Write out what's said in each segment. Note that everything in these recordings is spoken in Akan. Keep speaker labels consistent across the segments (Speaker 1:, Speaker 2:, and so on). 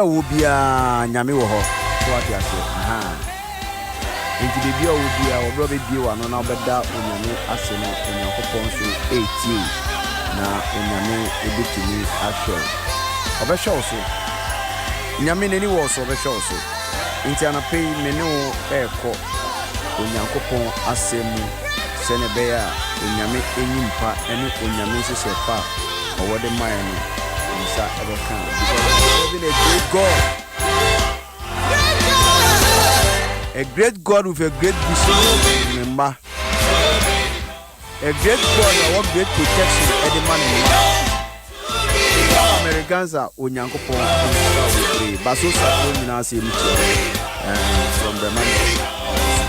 Speaker 1: wo bia nyame wo ho so ati ase enti bibia wo bia wo bro bibia wa no na obeda onyame ase no onyankopon so eti na onyame ebetumi ahwe obehwe so nyame neni wo so obehwe so enti anapei mene wo eko onyankopon asemu sene beya onyame enyimpa ene onyame sesefa owode man no isa ebeka because a great God with a great vision, remember. A great God that wants great protection any man in life. Americans are Onyankopon Baso Sapo Nina say from the man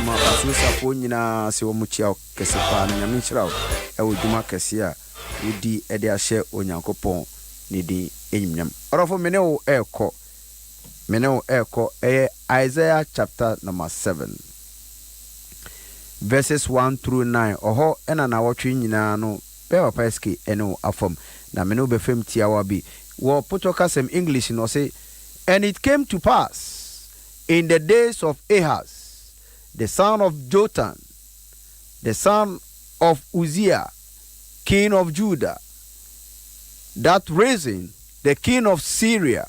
Speaker 1: Baso Sapo Nina say Omuchia Kesepa Nyamichra Ewuduma Kesia Udi Ede Ashe Onyankopon Nidi Enyam. Orofo meneo eko Isaiah chapter number 7 verses 1 through 9 oho ena na wotwe nyina no be papaski eno afom na meneo be fem tiawa bi wo potokasem English no say, and it came to pass in the days of Ahaz the son of Jotham the son of Uzziah king of Judah that Rezin the king of Syria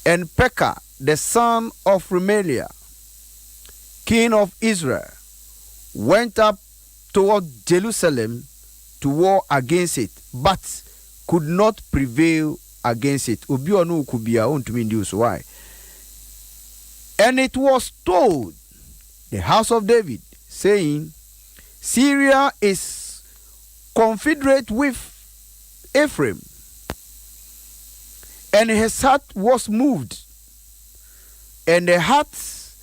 Speaker 1: and Pekah, the son of Remaliah, king of Israel, went up toward Jerusalem to war against it, but could not prevail against it. Why? And it was told the house of David, saying, Syria is confederate with Ephraim, and his heart was moved, and the hearts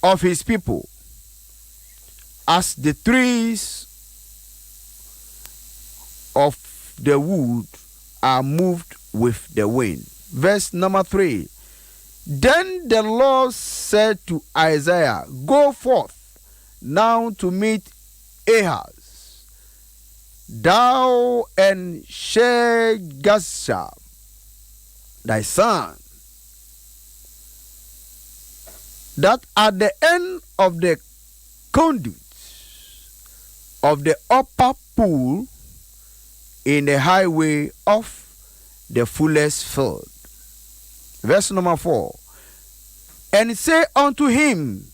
Speaker 1: of his people as the trees of the wood are moved with the wind. Verse number 3. Then the Lord said to Isaiah, go forth now to meet Ahaz, thou and Sheshbazzar, thy son, that at the end of the conduit of the upper pool in the highway of the fullest field. Verse number 4. And say unto him,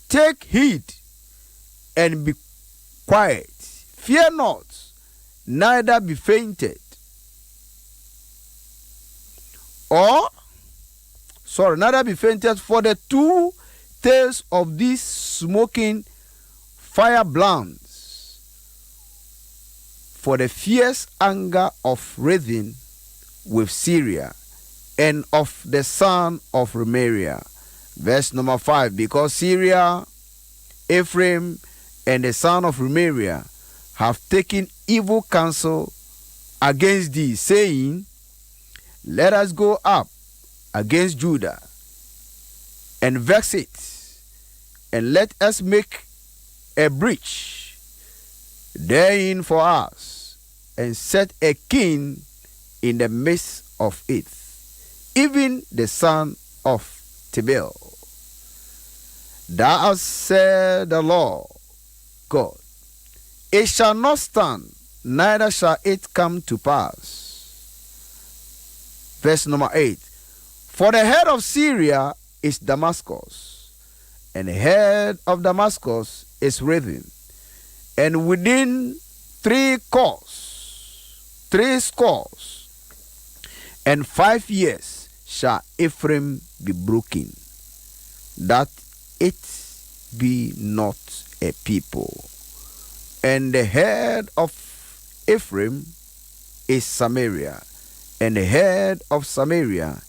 Speaker 1: take heed and be quiet, fear not, neither be fainted. Neither be fainted, for the two tails of these smoking firebrands, for the fierce anger of Rezin with Syria, and of the son of Remaliah. Verse number 5, because Syria, Ephraim, and the son of Remaliah have taken evil counsel against thee, saying, let us go up against Judah and vex it, and let us make a breach therein for us, and set a king in the midst of it, even the son of Tibel. Thou hast said the Lord God, it shall not stand, neither shall it come to pass. Verse number 8. For the head of Syria is Damascus, and the head of Damascus is Rezin, and within 65 years shall Ephraim be broken, that it be not a people. And the head of Ephraim is Samaria, and the head of Samaria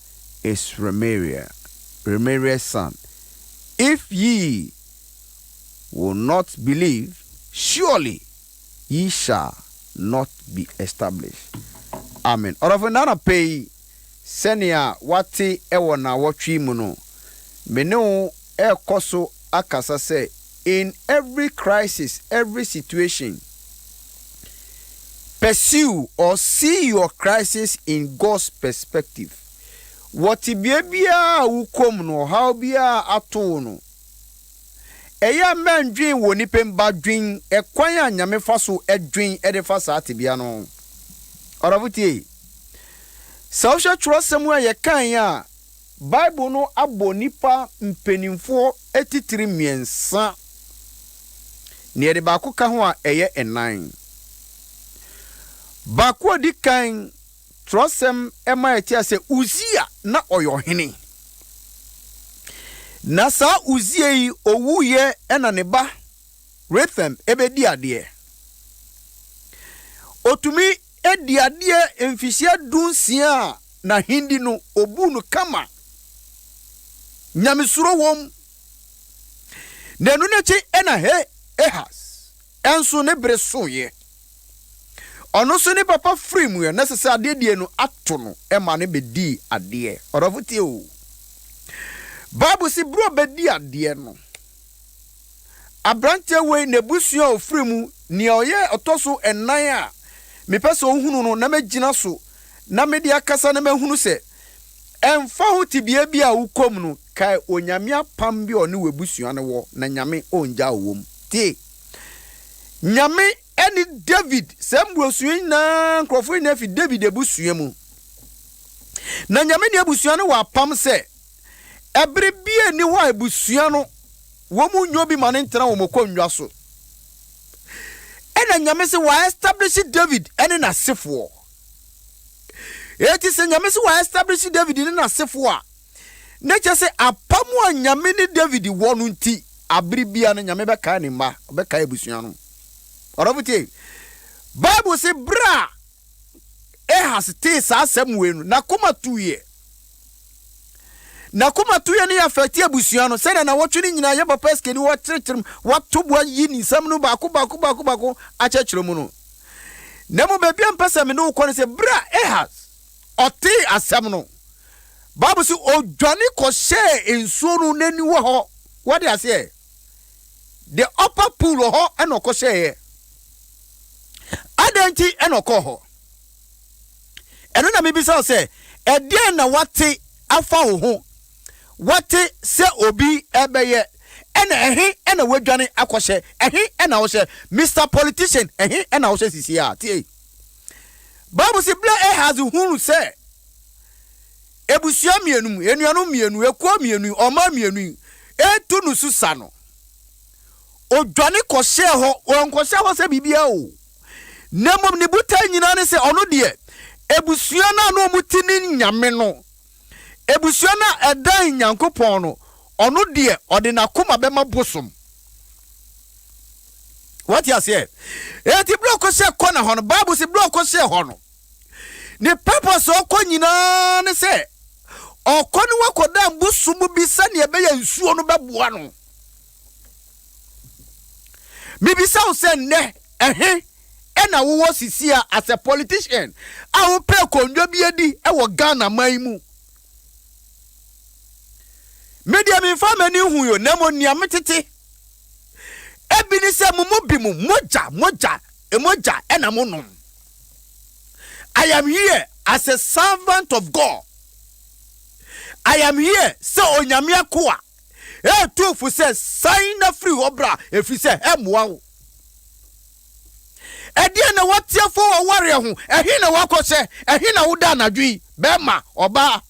Speaker 1: is Remaliah's son. If ye will not believe, surely ye shall not be established. Amen. Orofenana pay senia wati ewo na watwi mu no. Mene ekoso akasa say, in every crisis, every situation, pursue or see your crisis in God's perspective. Wati bia ukom no how bia ato no. Eya men dream wo nipa mba dream ekwan ya nyame fa so edwin edefa sa atibia no. Orabutie. Social trust a ye kan ya Bible no abo nipa mpenimfo etitiri miensa. Ne de ba ko ka ho a eye enan. Ba ko di kan trustem ema etia se Uzia na oyohene. Na sa Uzia yi owuye ena ne ba Rethem ebedi ade. Otumi edi ade emfisia dunsia na hindi no obu no kama. Nyamesuro wom. Nenu nechi ena he Ehas. Enso ne breso ye. Ono so ne papa free mu ye na sese ade die no ato no ema ne bedi ade. Orofutie o. Bible si bro bedi ade no. Abrante we ne busua o free mu ne oye otoso enan a me pese ohunu no na magina so na me dia kasa na mahunu se emfa ho tibia bia ukom no kai onyame apam bi oni webusua ne wo na nyame onja wom tie nyame eni David sembrosuo na nkrofo na fi David ebusua mu na nyame ne ebusua ne wa pam se ebre bia ni wa ebusua no wo mu nyo bi mane ntena wo mokonnwa so ena nyame se wa establish David ene na sefo eti se nyame se wa establish David ene na sefo a neche se apamu a nyame ni David wo no nti abri bia ne nyame beka ne ma beka ebusua no orobutie Bible se bra Ehas te sa asem we no na koma tuye ni affect ebusua no se na wotwe ni nyina ye papa skeni wo kyerkyerem watobwa yi ni sam no bako a kyerkyerem no nemo bebia mpesa me no ko ne se bra Ehas oti asem no Bible se odwane ko share ensuo no nani wo ho what they say the upper pool ho eno ko share adanti eno ko ho eno na mebisa se ede na wate afa wo ho wate se obi ebeye ena ehe ena wadwane akɔhye ehe ena wo hye Mr Politician ehe ena wo hye sisi a tie Bible se bla Ehas hunu se ebusua mienu enuanu mienu ekuo mienu oma mienu etu nu susa no odwane kɔhye ho onkɔhye ho se bibia o nemom ni buta nyina ne se ono de ebusua na no mutini nyame no ebusua na edan nyankopon no ono de ode na koma bema bosom what you say eti bloko se kona ho no Bible se bloko se ho no ne purpose okonyina ne se okoni wakoda mbusumu bi sane ebe ya nsuo no beboa no mibisa wo se ne ehe ena wo sisi a as a politician a wo pe kondwa bi edi e wo Ghana man mu media mi fa mani hu yo nemo nia metete ebi ni se mumu bi mu moja ena monom. I am here as a servant of God. I am here so onyame akoa to fu se sign na free obra if you say emwa wo ede na watia fo ware ho ehi na wakose ehi na woda anadwi bema oba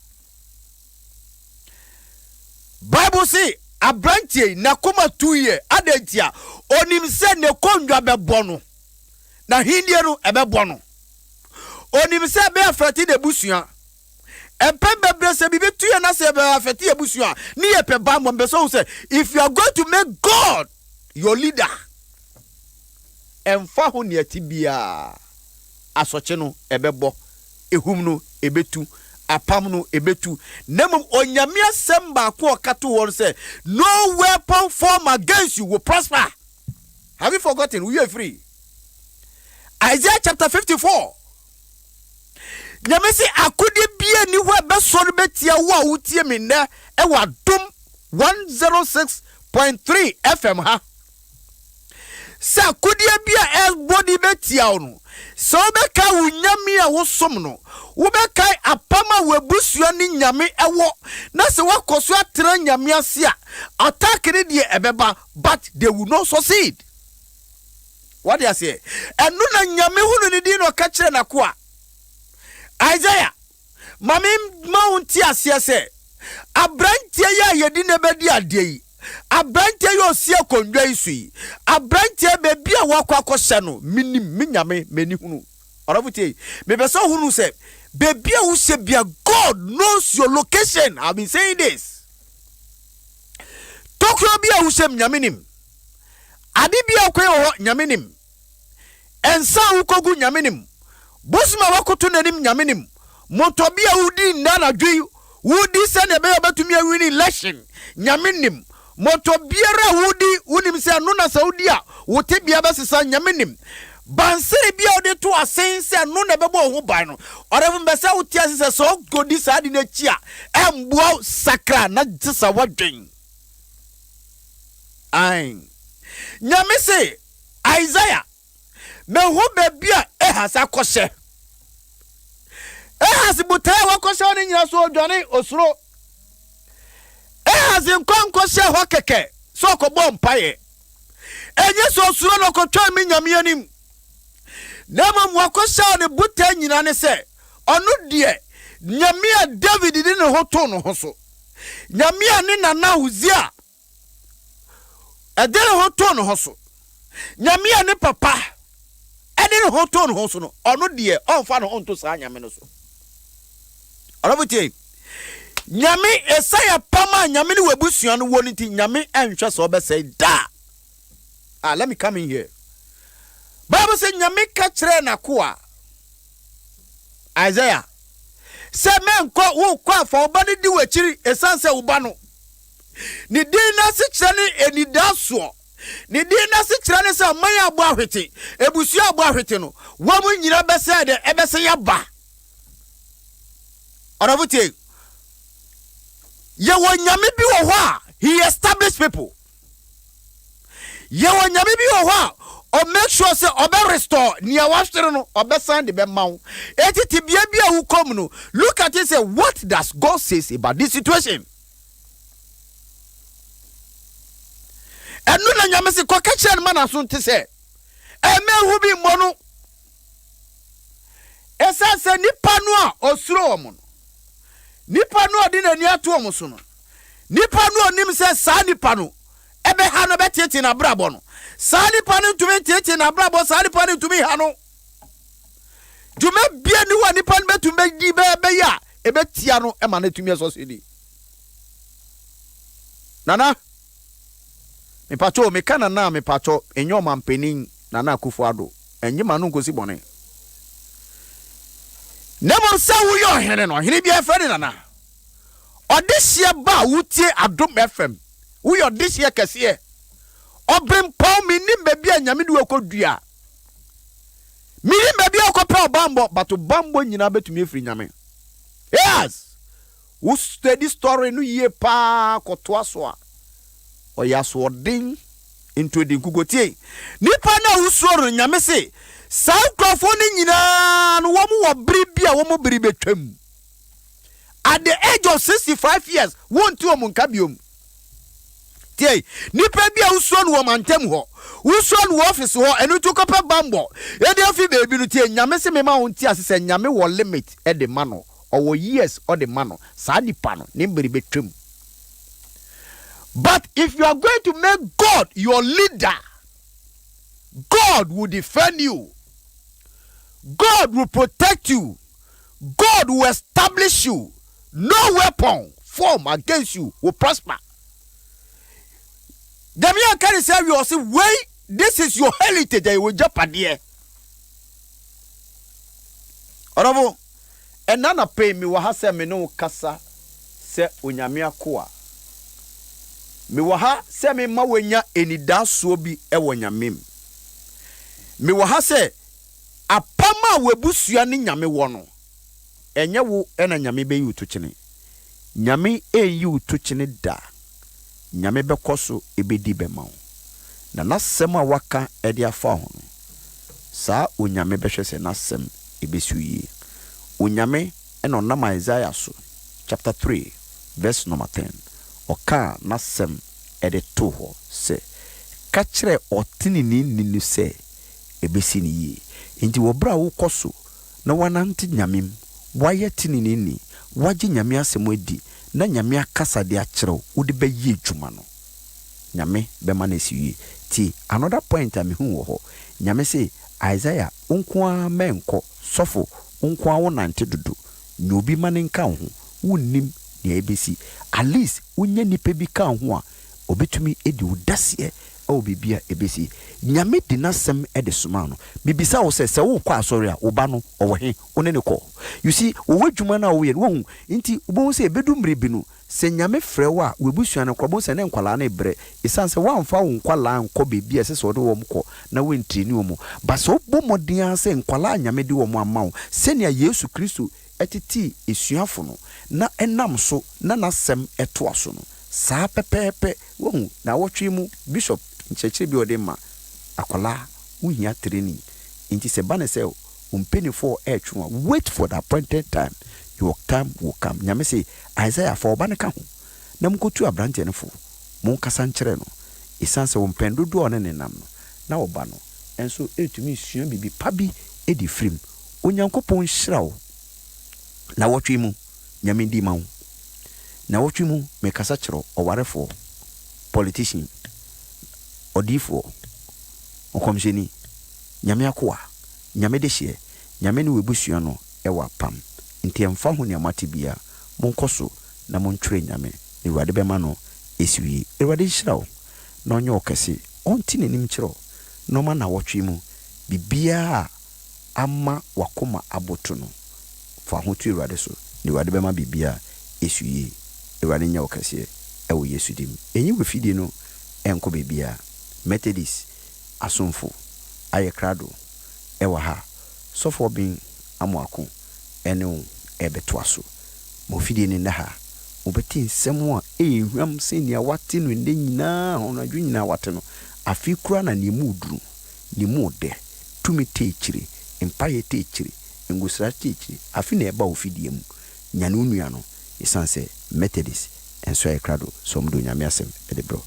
Speaker 1: Bible say abrantie na koma 2 year adentia onim se ne kondwa bebo no na hindie no ebebo no onim se be afati de busua empembe brese bibi tuye na se be afati e busua ni ye pe ba mo beso say if you are going to make God your leader emfa ho ne atibia asoche no ebebo ehum no ebetu apam no ebetu nemum onyame asem ba ko okato won say no weapon formed against you will prosper. Have you forgotten? We are free. Isaiah chapter 54. Nyame se akode bia ni ho beso no betia wo a wotie me na e wa Adom 106.3 FM ha sa kodia bia body betia no so beka wo nyame a wo som no wo beka apama wabusua ni nyame ewo na se wakoso atra nyame ase a attack ne de ebeba but they will not succeed. What do you say? And no na nyame hunu ni di no ka kire na ko a Isaiah mame mounti ase se abrantie ya yedi ne bedi ade yi abrantie yo sie kondwa isui abrantie bebi a wakwa akose no minyame meni hunu orabutie me be so hunu se bebi a wo se bia God knows your location. I've been saying this. Tokyo bia wo se nyame nim ade bia kwe ho nyame nim ensa wo kogu nyame nim bosma wakoto nanim nyame nim moto bia wudi ndana dwi wudi se ne be batumi awini election nyame nim moto biara wudi unim se no na saudi a wote bia basesa nyame nim bansere bia ode to asen se no na bebo ho ban no orevum be se wote asese so godi sa adi na chi a embuo sakra na tisa wadwen ai nyame se Isaiah me ho be bia ehasa kose ehasi butai wakose oni nyina so odwane osuro ehasi nkonkose ho keke so ko bom paye enye so osuro no ko twa mi nyame anim na mam wakose oni butai nyina ne se onu de nyame a David di ne ho to no ho so nyame a ne nana Uzia edere ho to no ho so nyame a ne papa edere ho to no ho so no onu de onfa no onto sa nyame no so Arabutie nyame esaya pama nyame ni wabusua no woni ti nyame anhwe so obesai da. Let me come in here. Bible say nyame ka kire na ko a Isaiah se men ko wo kwa fa oba ni di wachiri esanse uba no ni din na se kire ni enidaso ni din na se kire ni se man abo ahwete ebusua abo ahwete no wo mu nyira bese de ebese ya ba. Oravutie ye wonyame bi wo ho a he established people ye wonyame bi wo ho a o make sure say obe restore nia washtere no obe sand be mawo etiti bia bia wu kom no look at it say what does God says about this situation enu na nyame se ko ka kire man aso nte se eme hu bi mmono esa se nipa no a osuro wo mo nipa no odi na ni ato omo so no nipa no onim se sa nipa no ebe ha no betete na brabo no sa nipa no tumi tete na brabo sa nipa no tumi ha no jume bia ni wa nipa no betumi di be ya ebe tia no e ma na tumi so se di nana me pacho me kana na me pacho enyo mampanin nana akufo ado enyi ma no nkosi bone Nemo sa wo yo hene no hene bia fa ni nana odihye ba wutie Adom FM wo yo odihye kese obrim pon mi nim ba bia nyame de akodua mi nim ba bia akopɛ bambo but bambo nyina betumi efiri nyame. Yes, wo study story no ye pa koto aso a oyaso odin into the gugotie nipa na wo soro nyame se sa krofo ni nyina no wo mo bribia wo mo bribe twam at the age of 65 years won't o munka biom tie nipa bia uso no wo mantem ho uso no office ho enu to kopa bambo e dey fi baby no tie nyame se me ma won tie ase nyame wo limit e de mano or years or the mano sa nipa no ne bribe twam. But if you are going to make God your leader, God will defend you. God will protect you. God will establish you. No weapon formed against you will prosper. The man can say you say, wait, this is your heritage that you will jeopardy. Oravo, and nana pay me wahase me no kasa se unyamia kuwa. Me waha se me ma wenya enidaso bi e wonyamem. Me waha se apama webusua ni nyame wo no enye wo ena nyame be yi tuchene nyame eyi tuchene da nyame be koso ebedi be ma wo na nasɛm a waka ɛde afa ho no saa onyame bɛhwɛ sɛ nasɛm ebesi yie. Onyame ɛna ɔnam Isaiah so chapter 3 verse number 10 ɔka nasɛm ɛde to hɔ sɛ ka kyerɛ ɔtenini nini sɛ ebesi ne yie. Nti wɔbra wo kɔ so na wanante nyamem wayɛ tenini ni wagye nyame asɛm adi na nyame akasa de akyerɛw wo de bɛyɛ adwuma no nyame bɛma no si yie. Ti another point a mehu wɔ hɔ nyame sɛ Isaiah unkoa menko sofo unkoa wonante dodo nyobi mane nka ho wonnim ne ebesi at least wonye nipa bi ka ho a obetumi edi udase o bibia ebesi nyame di nasem ede soma no bibisa wo se wo kwa asori a oba no owo he one ne ko you see wo wadwuma na wo ye wo nti wo se ebedu mrebi no se nyame frɛ wo a webusua no kwabo se ne nkwala na ebre isan se wamfa wo nkwala nkɔ bibia se so de wo mkɔ na we ntrini wo mu ba so bomoden se nkwala nyame de wo mu ama wo se ne Yesu Kristo etiti esuafo no na enam so na nasem eto aso no saa pepepe wo na wotwe mu bishop nkyekye bi odema akola wohia training nti se bane se umpenifo etwa wait for the appointed time your time will come. Nyame say Isaiah for bane ka ho na mkotu abrante ne fo mon kasa nkyere no isanse umpendu do ne nenam no na oba no enso etumi sua bibi pabi edi frim onyankopon hyirawo na wotwe mu nyame di ma ho na wotwe mu me kasa kyero owarefo politician odifo okomjeni nyame akoa nyame de hye nyame ne webusua no ewa pam nti emfa ho ne amate bia monkoso na montwere nyame ne wade bema no esiwi ewade hyirawo na onye okese onti nenim kyero no ma na wotwe mu bibia ama wakoma aboto no fa ho tu ewade so ne wade bema bibia esiwi ewade nya okese ewo Yesu dim enyi we fidie no enko bibia Methodist asomfo ayekrado ewa ha sofo bin amoako ene ebeto aso mo fidie ni ha obeti nsem a ehwam senia wate no nde nyina onadwo nyina wate no afi kura na nemu duru nemu de tumi techiri empaye techiri ngusra techiri afi na eba ofidie mu nyane onua no isanse Methodist enso ayekrado so mdo nyame asem edebro